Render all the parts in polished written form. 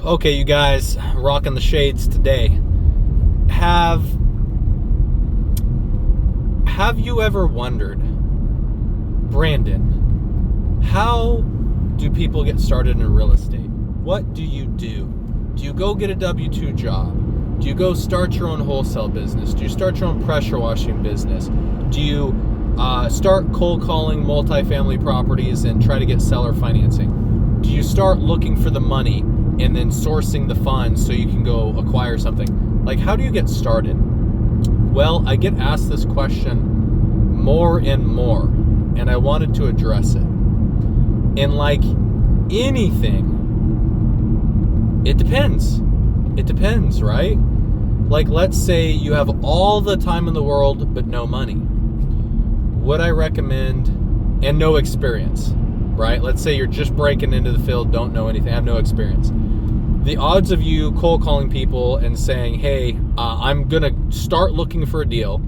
Okay, you guys, rocking the shades today. Have you ever wondered, Brandon, how do people get started in real estate? What do you do? Do you go get a W-2 job? Do you go start your own wholesale business? Do you start your own pressure washing business? Do you start cold calling multifamily properties and try to get seller financing? Do you start looking for the money and then sourcing the funds so you can go acquire something? Like, how do you get started? Well, I get asked this question more and more, and I wanted to address it. And like anything, it depends. It depends, right? Like, let's say you have all the time in the world but no money. Would I recommend, and no experience, right? Let's say you're just breaking into the field, don't know anything, have no experience. The odds of you cold calling people and saying, hey, I'm going to start looking for a deal,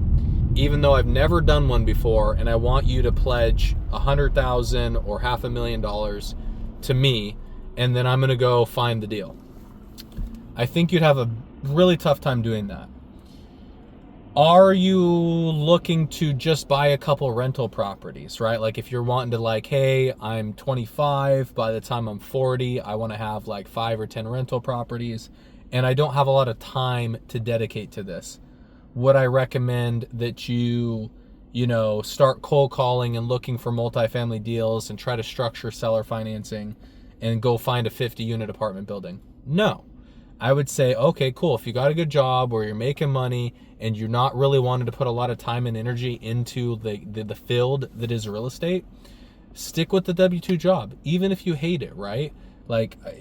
even though I've never done one before, and I want you to pledge $100,000 or $500,000 to me, and then I'm going to go find the deal. I think you'd have a really tough time doing that. Are you looking to just buy a couple rental properties, right? Like if you're wanting to like, hey, I'm 25, by the time I'm 40, I want to have like 5 or 10 rental properties, and I don't have a lot of time to dedicate to this. Would I recommend that you start cold calling and looking for multifamily deals and try to structure seller financing and go find a 50-unit apartment building? No. I would say, okay, cool. If you got a good job where you're making money and you're not really wanting to put a lot of time and energy into the field that is real estate, stick with the W-2 job, even if you hate it, right? Like, I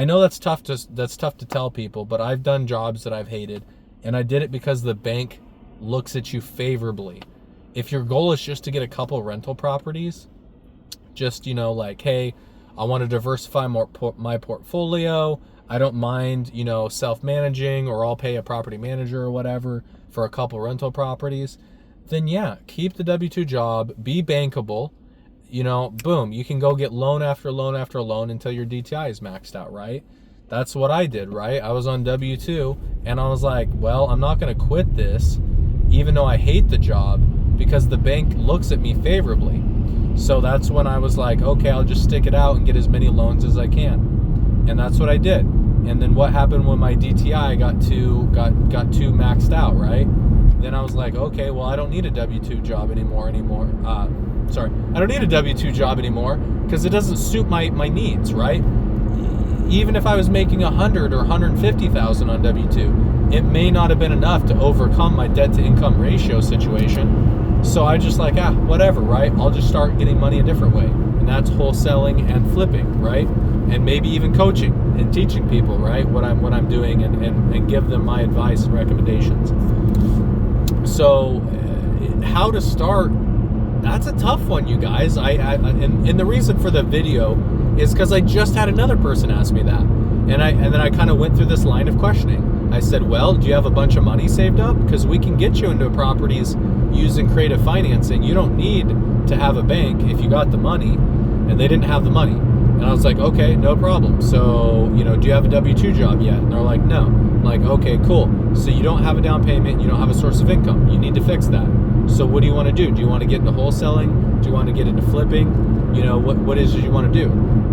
know that's tough to tell people, but I've done jobs that I've hated, and I did it because the bank looks at you favorably. If your goal is just to get a couple rental properties, just, like, hey, I want to diversify my portfolio. I don't mind, self-managing, or I'll pay a property manager or whatever for a couple rental properties. Then yeah, keep the W-2 job, be bankable. Boom, you can go get loan after loan after loan until your DTI is maxed out, right? That's what I did, right? I was on W-2 and I was like, well, I'm not going to quit this, even though I hate the job, because the bank looks at me favorably. So that's when I was like, okay, I'll just stick it out and get as many loans as I can. And that's what I did. And then what happened when my DTI got too maxed out, right? Then I was like, okay, well, I don't need a W-2 job anymore. I don't need a W-2 job anymore because it doesn't suit my needs, right? Even if I was making $100,000 or $150,000 on W-2, it may not have been enough to overcome my debt to income ratio situation. So I just like, whatever, right? I'll just start getting money a different way. And that's wholesaling and flipping, right? And maybe even coaching and teaching people, right? What I'm doing and give them my advice and recommendations. So how to start, that's a tough one, you guys. And the reason for the video is because I just had another person ask me that. And then I kind of went through this line of questioning. I said, well, do you have a bunch of money saved up? Because we can get you into properties using creative financing. You don't need to have a bank if you got the money. And they didn't have the money. And I was like, okay, no problem. So, do you have a W-2 job yet? And they're like, no. I'm like, okay, cool. So you don't have a down payment. You don't have a source of income. You need to fix that. So what do you want to do? Do you want to get into wholesaling? Do you want to get into flipping? What is it you want to do?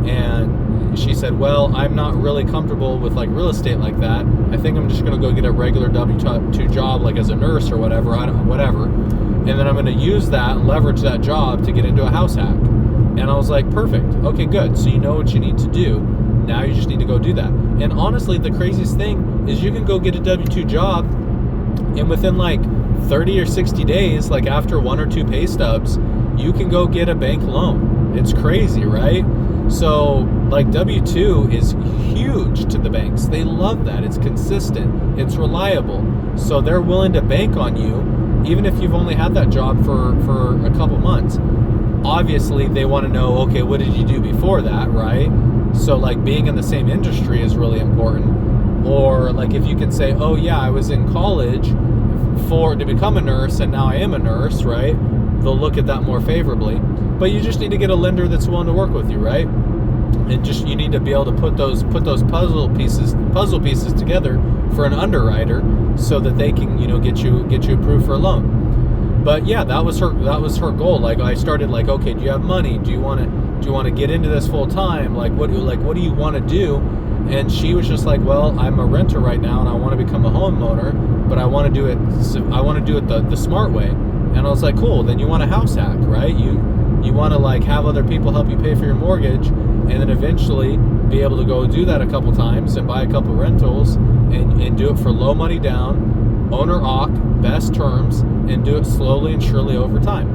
And she said, well, I'm not really comfortable with like real estate like that. I think I'm just going to go get a regular W-2 job, like as a nurse or whatever. And then I'm going to use that and leverage that job to get into a house hack. And I was like, perfect. Okay, good. So you know what you need to do. Now you just need to go do that. And honestly, the craziest thing is you can go get a W-2 job, and within like 30 or 60 days, like after 1 or 2 pay stubs, you can go get a bank loan. It's crazy, right? So like W-2 is huge to the banks. They love that. It's consistent. It's reliable. So they're willing to bank on you, even if you've only had that job for a couple months. Obviously, they want to know, okay, what did you do before that, right? So like being in the same industry is really important. Or like if you can say, oh yeah, I was in college to become a nurse and now I am a nurse, right? They'll look at that more favorably. But you just need to get a lender that's willing to work with you, right? And just, you need to be able to put those puzzle pieces together for an underwriter so that they can, get you approved for a loan. But yeah, that was her goal. Like, I started like, okay, do you have money? Do you want to get into this full time? Like, what do you want to do? And she was just like, well, I'm a renter right now and I want to become a homeowner, but I want to do it the smart way. And I was like, cool, then you want a house hack, right? You want to like have other people help you pay for your mortgage, and then eventually be able to go do that a couple times and buy a couple rentals and do it for low money down, owner occ, best terms, and do it slowly and surely over time.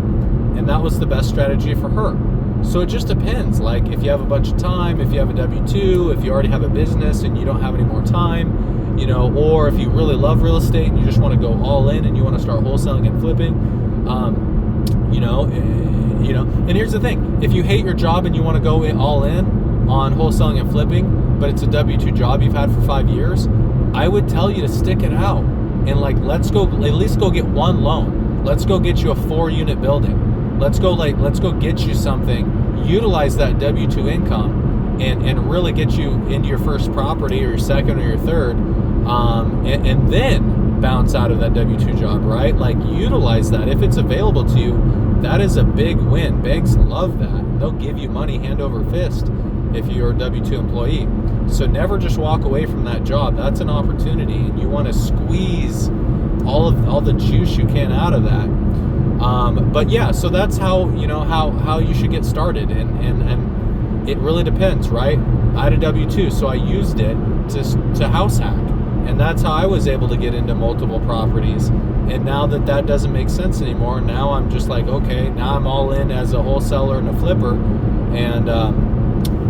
And that was the best strategy for her. So it just depends. Like, if you have a bunch of time, if you have a W-2, if you already have a business and you don't have any more time, or if you really love real estate and you just want to go all in and you want to start wholesaling and flipping, and here's the thing: if you hate your job and you want to go all in on wholesaling and flipping, but it's a W-2 job you've had for 5 years, I would tell you to stick it out and like, let's go at least go get one loan. Let's go get you a 4-unit building. Let's go get you something. Utilize that W-2 income and really get you into your first property or your second or your third, and then bounce out of that W-2 job, right? Like, utilize that if it's available to you. That is a big win. Banks love that. They'll give you money hand over fist if you're a W-2 employee. So never just walk away from that job. That's an opportunity, and you want to squeeze all the juice you can out of that. But yeah, so that's how you should get started, and it really depends, right? I had a W-2, so I used it to house hack, and that's how I was able to get into multiple properties. And now that doesn't make sense anymore, now I'm just like, okay, now I'm all in as a wholesaler and a flipper and a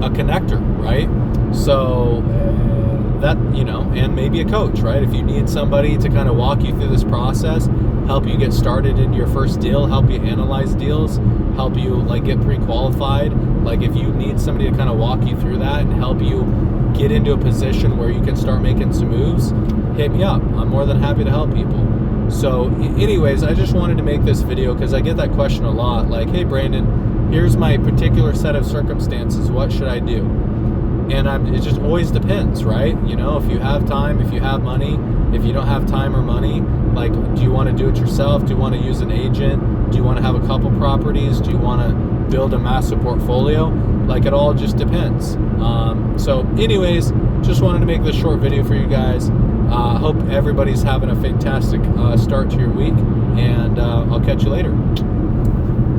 connector, right? So that, and maybe a coach, right? If you need somebody to kind of walk you through this process, help you get started into your first deal, help you analyze deals, help you like get pre-qualified. Like, if you need somebody to kind of walk you through that and help you get into a position where you can start making some moves, hit me up. I'm more than happy to help people. So anyways, I just wanted to make this video because I get that question a lot. Like, hey Brandon, here's my particular set of circumstances. What should I do? And it just always depends, right? If you have time, if you have money, if you don't have time or money, like, do you want to do it yourself? Do you want to use an agent? Do you want to have a couple properties? Do you want to build a massive portfolio? Like, it all just depends. So anyways, just wanted to make this short video for you guys. I hope everybody's having a fantastic start to your week, and I'll catch you later.